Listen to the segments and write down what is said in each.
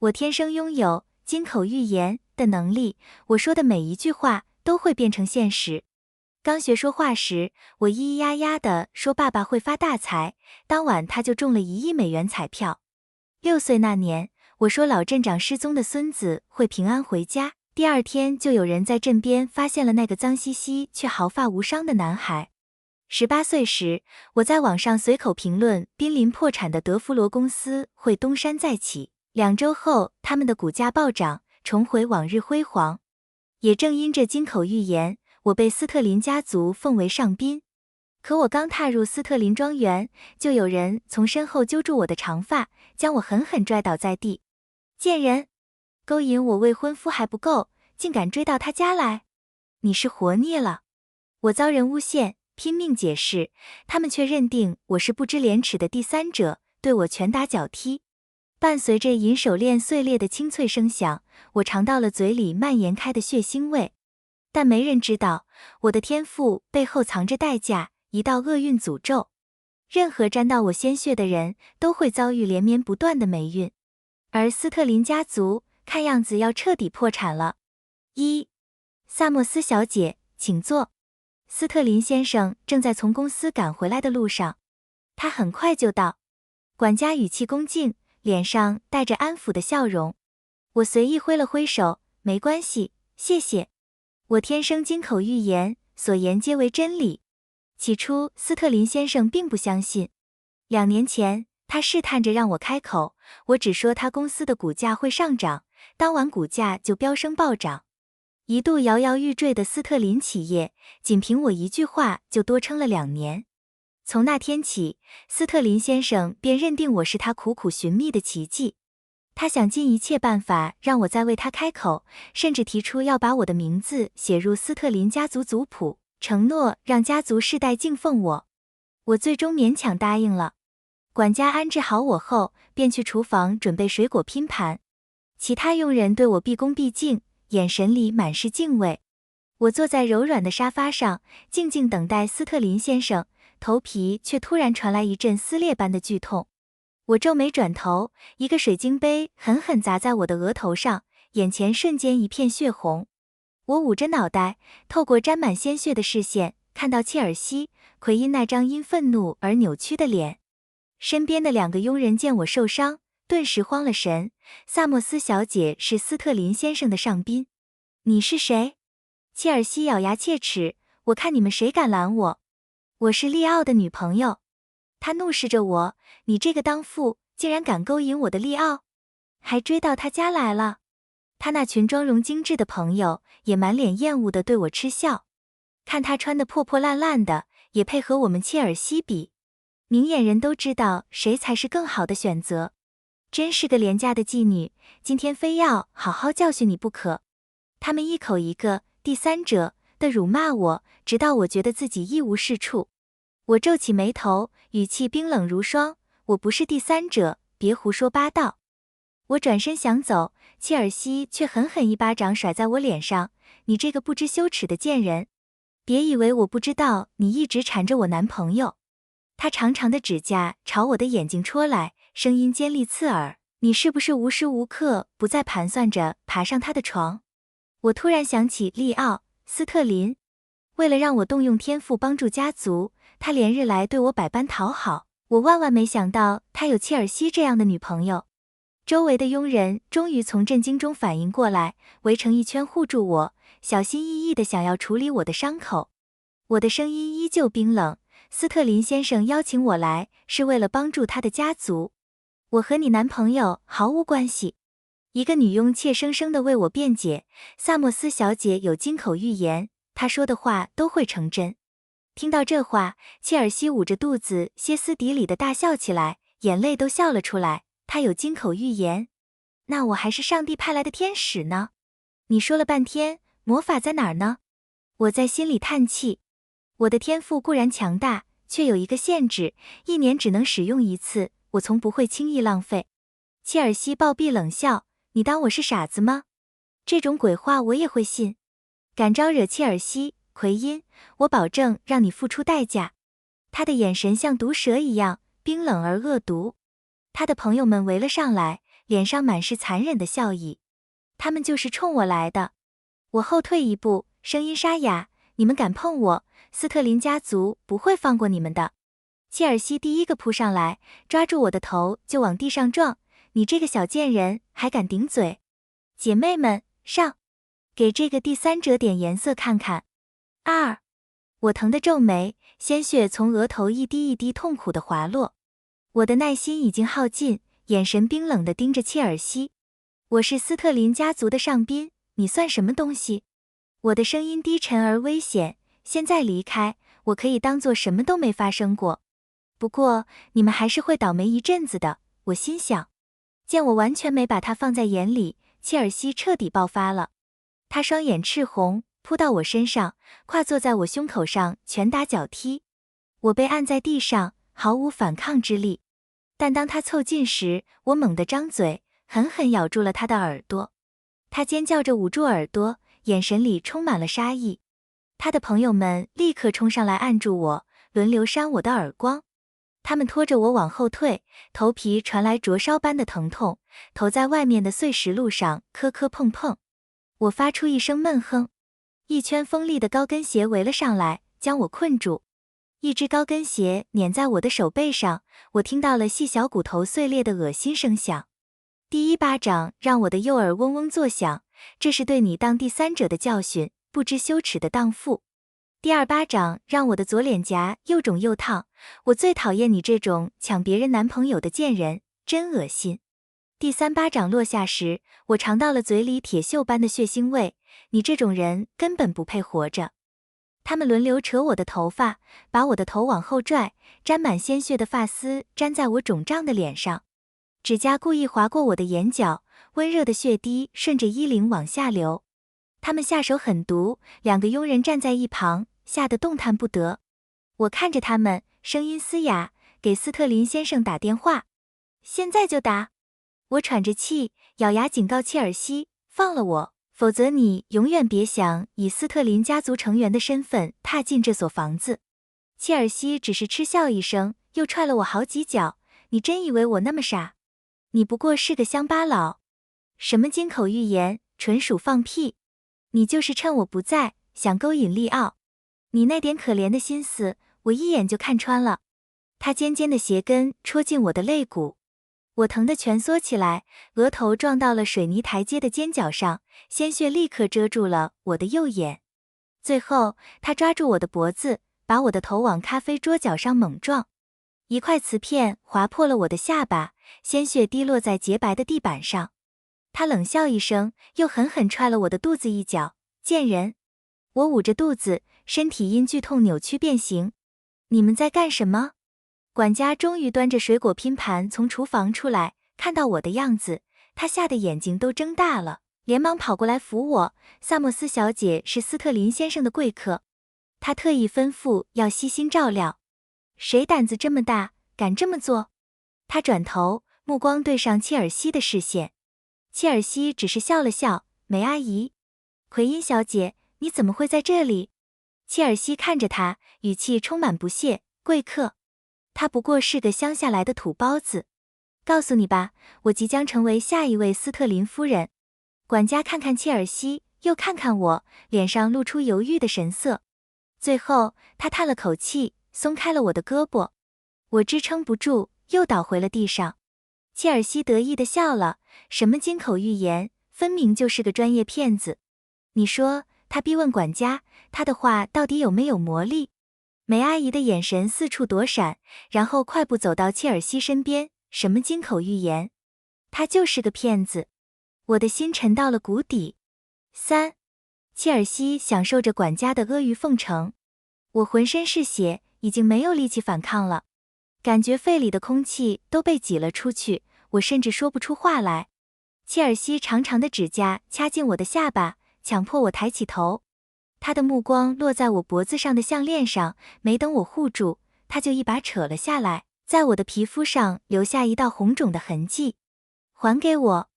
我天生拥有金口玉言的能力，我说的每一句话都会变成现实。刚学说话时，我咿咿呀呀地说爸爸会发大财，当晚他就中了1亿美元彩票。6岁那年，我说老镇长失踪的孙子会平安回家，第二天就有人在镇边发现了那个脏兮兮却毫发无伤的男孩。18岁时，我在网上随口评论濒临破产的德芙罗公司会东山再起，2周后他们的股价暴涨，重回往日辉煌。也正因这金口玉言，我被斯特林家族奉为上宾。可我刚踏入斯特林庄园，就有人从身后揪住我的长发，将我狠狠拽倒在地。贱人，勾引我未婚夫还不够，竟敢追到他家来，你是活腻了。我遭人诬陷，拼命解释，他们却认定我是不知廉耻的第三者，对我拳打脚踢。伴随着银手链碎裂的清脆声响，我尝到了嘴里蔓延开的血腥味。但没人知道，我的天赋背后藏着代价，一道厄运诅咒。任何沾到我鲜血的人都会遭遇连绵不断的霉运。而斯特林家族看样子要彻底破产了。萨默斯小姐，请坐。斯特林先生正在从公司赶回来的路上，他很快就到。管家语气恭敬，脸上带着安抚的笑容。我随意挥了挥手，没关系，谢谢。我天生金口玉言，所言皆为真理。起初，斯特林先生并不相信。2年前，他试探着让我开口，我只说他公司的股价会上涨，当晚股价就飙升暴涨。一度摇摇欲坠的斯特林企业，仅凭我一句话就多撑了2年。从那天起，斯特林先生便认定我是他苦苦寻觅的奇迹。他想尽一切办法让我再为他开口，甚至提出要把我的名字写入斯特林家族族谱，承诺让家族世代敬奉我。我最终勉强答应了。管家安置好我后，便去厨房准备水果拼盘。其他佣人对我毕恭毕敬，眼神里满是敬畏。我坐在柔软的沙发上，静静等待斯特林先生，头皮却突然传来一阵撕裂般的剧痛。我皱眉转头，一个水晶杯狠狠砸在我的额头上，眼前瞬间一片血红。我捂着脑袋，透过沾满鲜血的视线，看到切尔西·奎因那张因愤怒而扭曲的脸。身边的2个佣人见我受伤，顿时慌了神。萨默斯小姐是斯特林先生的上宾。你是谁？切尔西咬牙切齿，我看你们谁敢拦我。我是利奥的女朋友。他怒视着我，你这个当父竟然敢勾引我的利奥，还追到他家来了。他那群妆容精致的朋友也满脸厌恶地对我嗤笑，看他穿得破破烂烂的，也配和我们切尔西比。明眼人都知道谁才是更好的选择。真是个廉价的妓女，今天非要好好教训你不可。他们一口一个第三者的辱骂我，直到我觉得自己一无是处。我皱起眉头，语气冰冷如霜，我不是第三者，别胡说八道。我转身想走，切尔西却狠狠一巴掌甩在我脸上，你这个不知羞耻的贱人，别以为我不知道你一直缠着我男朋友。他长长的指甲朝我的眼睛戳来，声音尖利刺耳，你是不是无时无刻不在盘算着爬上他的床？我突然想起利奥·斯特林，为了让我动用天赋帮助家族，他连日来对我百般讨好，我万万没想到他有切尔西这样的女朋友。周围的佣人终于从震惊中反应过来，围成一圈护住我，小心翼翼地想要处理我的伤口。我的声音依旧冰冷，斯特林先生邀请我来，是为了帮助他的家族。我和你男朋友毫无关系。一个女佣怯生生地为我辩解，萨默斯小姐有金口玉言，她说的话都会成真。听到这话，切尔西捂着肚子歇斯底里地大笑起来，眼泪都笑了出来。她有金口玉言，那我还是上帝派来的天使呢？你说了半天，魔法在哪儿呢？我在心里叹气。我的天赋固然强大，却有一个限制，1年只能使用1次，我从不会轻易浪费。切尔西暴毙冷笑，你当我是傻子吗？这种鬼话我也会信。敢招惹切尔西·奎因，我保证让你付出代价。他的眼神像毒蛇一样冰冷而恶毒。他的朋友们围了上来，脸上满是残忍的笑意。他们就是冲我来的。我后退一步，声音沙哑，你们敢碰我，斯特林家族不会放过你们的。切尔西第一个扑上来，抓住我的头就往地上撞，你这个小贱人还敢顶嘴！姐妹们，上！给这个第三者点颜色看看。2！我疼得皱眉，鲜血从额头一滴一滴痛苦地滑落。我的耐心已经耗尽，眼神冰冷地盯着切尔西。我是斯特林家族的上宾，你算什么东西？我的声音低沉而危险，现在离开，我可以当做什么都没发生过。不过，你们还是会倒霉一阵子的，我心想。见我完全没把他放在眼里，切尔西彻底爆发了。他双眼赤红，扑到我身上，跨坐在我胸口上，拳打脚踢。我被按在地上，毫无反抗之力。但当他凑近时，我猛地张嘴，狠狠咬住了他的耳朵。他尖叫着捂住耳朵，眼神里充满了杀意。他的朋友们立刻冲上来按住我，轮流扇我的耳光。他们拖着我往后退，头皮传来灼烧般的疼痛，头在外面的碎石路上磕磕碰碰。我发出一声闷哼，一圈锋利的高跟鞋围了上来，将我困住。一只高跟鞋碾在我的手背上，我听到了细小骨头碎裂的恶心声响。第一巴掌让我的右耳嗡嗡作响，这是对你当第三者的教训，不知羞耻的荡妇。第二巴掌让我的左脸颊又肿又烫，我最讨厌你这种抢别人男朋友的贱人，真恶心。第三巴掌落下时，我尝到了嘴里铁锈般的血腥味，你这种人根本不配活着。他们轮流扯我的头发，把我的头往后拽，沾满鲜血的发丝粘在我肿胀的脸上，指甲故意划过我的眼角，温热的血滴顺着衣领往下流。他们下手狠毒，2个佣人站在一旁，吓得动弹不得。我看着他们，声音嘶哑，给斯特林先生打电话。现在就打！我喘着气，咬牙警告切尔西，放了我，否则你永远别想以斯特林家族成员的身份踏进这所房子。切尔西只是嗤笑一声，又踹了我好几脚。你真以为我那么傻？你不过是个乡巴佬。什么金口玉言，纯属放屁。你就是趁我不在，想勾引利奥。你那点可怜的心思，我一眼就看穿了。他尖尖的鞋跟戳进我的肋骨，我疼得蜷缩起来，额头撞到了水泥台阶的尖角上，鲜血立刻遮住了我的右眼。最后，他抓住我的脖子，把我的头往咖啡桌角上猛撞。一块瓷片划破了我的下巴，鲜血滴落在洁白的地板上。他冷笑一声，又狠狠踹了我的肚子一脚，贱人！我捂着肚子，身体因剧痛扭曲变形。你们在干什么？管家终于端着水果拼盘从厨房出来，看到我的样子，他吓得眼睛都睁大了，连忙跑过来扶我。萨默斯小姐是斯特林先生的贵客，他特意吩咐要悉心照料。谁胆子这么大，敢这么做？他转头，目光对上切尔西的视线。切尔西只是笑了笑，梅阿姨。奎因小姐，你怎么会在这里？切尔西看着他，语气充满不屑，贵客。他不过是个乡下来的土包子。告诉你吧，我即将成为下一位斯特林夫人。管家看看切尔西，又看看我，脸上露出犹豫的神色。最后，他叹了口气，松开了我的胳膊。我支撑不住，又倒回了地上。切尔西得意地笑了，什么金口玉言，分明就是个专业骗子。你说，他逼问管家，他的话到底有没有魔力？梅阿姨的眼神四处躲闪，然后快步走到切尔西身边，什么金口玉言？他就是个骗子。我的心沉到了谷底。3. 切尔西享受着管家的阿谀奉承。我浑身是血，已经没有力气反抗了。感觉肺里的空气都被挤了出去，我甚至说不出话来。切尔西长长的指甲掐进我的下巴，强迫我抬起头。他的目光落在我脖子上的项链上，没等我护住，他就一把扯了下来，在我的皮肤上留下一道红肿的痕迹。还给我！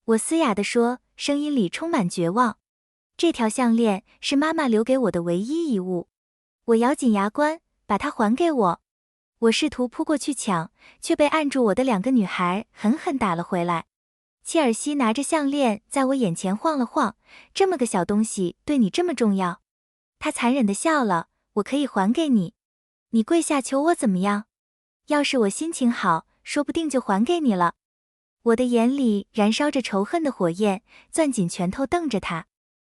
我嘶哑地说，声音里充满绝望。这条项链是妈妈留给我的唯一遗物。我咬紧牙关，把它还给我。我试图扑过去抢，却被按住我的2个女孩狠狠打了回来。切尔西拿着项链在我眼前晃了晃，这么个小东西对你这么重要？他残忍地笑了，我可以还给你。你跪下求我怎么样？要是我心情好，说不定就还给你了。我的眼里燃烧着仇恨的火焰，攥紧拳头瞪着他。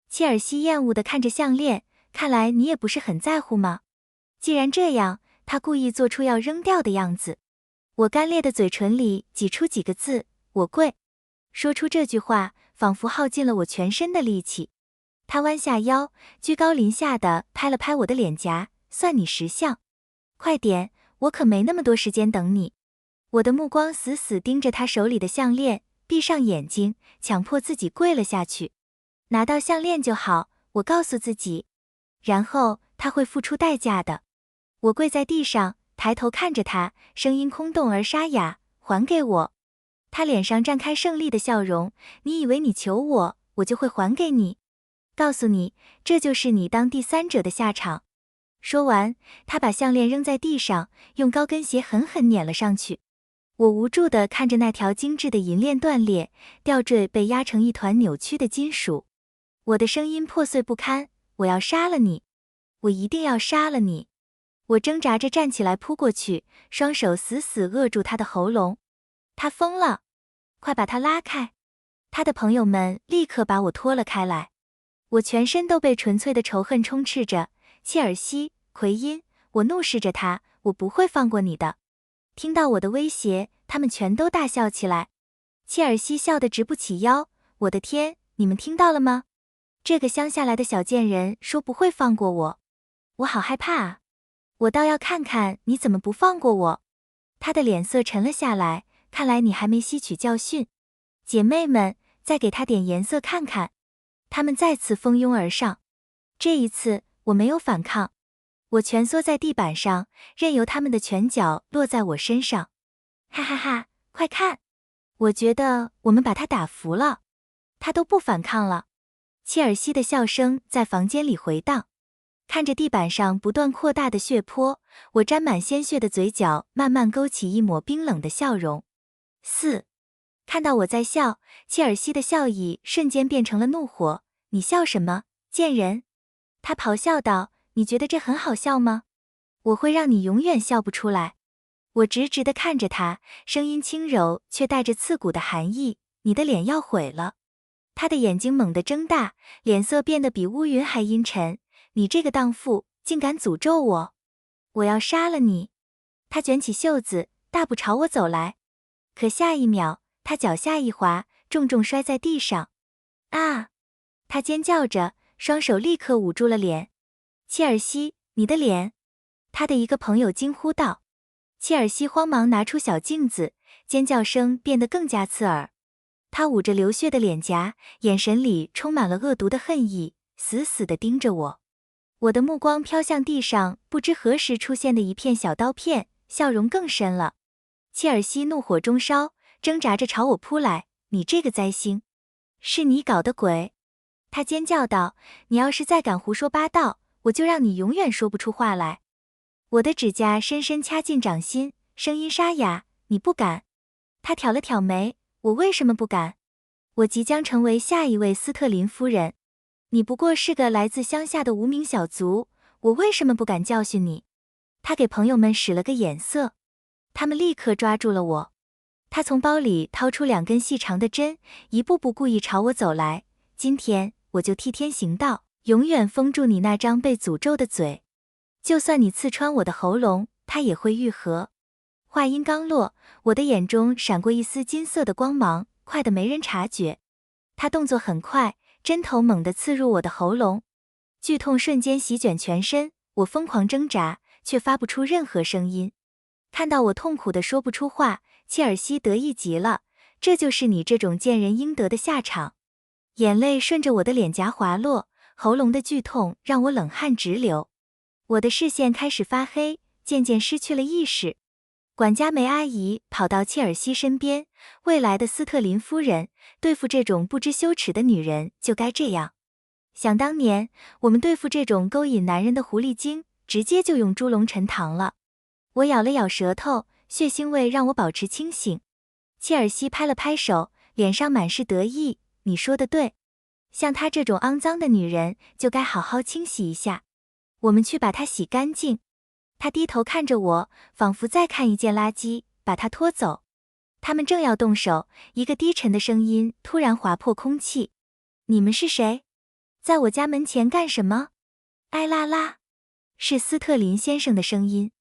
切尔西厌恶地看着项链，看来你也不是很在乎吗？既然这样，他故意做出要扔掉的样子。我干裂的嘴唇里挤出几个字，我跪。说出这句话，仿佛耗尽了我全身的力气。他弯下腰，居高临下地拍了拍我的脸颊，算你识相。快点，我可没那么多时间等你。我的目光死死盯着他手里的项链，闭上眼睛，强迫自己跪了下去。拿到项链就好，我告诉自己。然后他会付出代价的。我跪在地上，抬头看着他，声音空洞而沙哑，还给我。他脸上绽开胜利的笑容，你以为你求我，我就会还给你？告诉你，这就是你当第三者的下场。说完，他把项链扔在地上，用高跟鞋狠狠碾了上去。我无助地看着那条精致的银链断裂，吊坠被压成一团扭曲的金属。我的声音破碎不堪，我要杀了你，我一定要杀了你。我挣扎着站起来扑过去，双手死死扼住他的喉咙。他疯了，快把他拉开！他的朋友们立刻把我拖了开来。我全身都被纯粹的仇恨充斥着。切尔西，奎因，我怒视着他，我不会放过你的。听到我的威胁，他们全都大笑起来。切尔西笑得直不起腰，我的天，你们听到了吗？这个乡下来的小贱人说不会放过我，我好害怕啊！我倒要看看你怎么不放过我。他的脸色沉了下来，看来你还没吸取教训。姐妹们，再给他点颜色看看。他们再次蜂拥而上。这一次我没有反抗，我蜷缩在地板上，任由他们的拳脚落在我身上。哈哈哈，快看！我觉得我们把他打服了，他都不反抗了。切尔西的笑声在房间里回荡。看着地板上不断扩大的血泊，我沾满鲜血的嘴角慢慢勾起一抹冰冷的笑容。看到我在笑，切尔西的笑意瞬间变成了怒火。你笑什么，贱人？他咆哮道，你觉得这很好笑吗？我会让你永远笑不出来。我直直地看着他，声音轻柔却带着刺骨的寒意，你的脸要毁了。他的眼睛猛地睁大，脸色变得比乌云还阴沉。你这个荡妇，竟敢诅咒我！我要杀了你！他卷起袖子，大步朝我走来。可下一秒，他脚下一滑，重重摔在地上。啊！他尖叫着，双手立刻捂住了脸。切尔西，你的脸！他的一个朋友惊呼道。切尔西慌忙拿出小镜子，尖叫声变得更加刺耳。他捂着流血的脸颊，眼神里充满了恶毒的恨意，死死地盯着我。我的目光飘向地上不知何时出现的一片小刀片，笑容更深了。切尔西怒火中烧，挣扎着朝我扑来。你这个灾星，是你搞的鬼！他尖叫道，你要是再敢胡说八道，我就让你永远说不出话来。我的指甲深深掐进掌心，声音沙哑，你不敢。他挑了挑眉，我为什么不敢？我即将成为下一位斯特林夫人。你不过是个来自乡下的无名小卒，我为什么不敢教训你？他给朋友们使了个眼色，他们立刻抓住了我。他从包里掏出2根细长的针，一步步故意朝我走来。今天我就替天行道，永远封住你那张被诅咒的嘴。就算你刺穿我的喉咙，它也会愈合。话音刚落，我的眼中闪过一丝金色的光芒，快得没人察觉。他动作很快，针头猛地刺入我的喉咙，剧痛瞬间席卷全身，我疯狂挣扎，却发不出任何声音。看到我痛苦的说不出话，切尔西得意极了，这就是你这种贱人应得的下场。眼泪顺着我的脸颊滑落，喉咙的剧痛让我冷汗直流。我的视线开始发黑，渐渐失去了意识。管家梅阿姨跑到切尔西身边，未来的斯特林夫人，对付这种不知羞耻的女人就该这样。想当年，我们对付这种勾引男人的狐狸精，直接就用猪笼陈塘了。我咬了咬舌头，血腥味让我保持清醒。切尔西拍了拍手，脸上满是得意。你说的对，像她这种肮脏的女人，就该好好清洗一下。我们去把她洗干净。她低头看着我，仿佛再看一件垃圾，把她拖走。他们正要动手，一个低沉的声音突然划破空气：“你们是谁？在我家门前干什么？”哎啦啦，是斯特林先生的声音。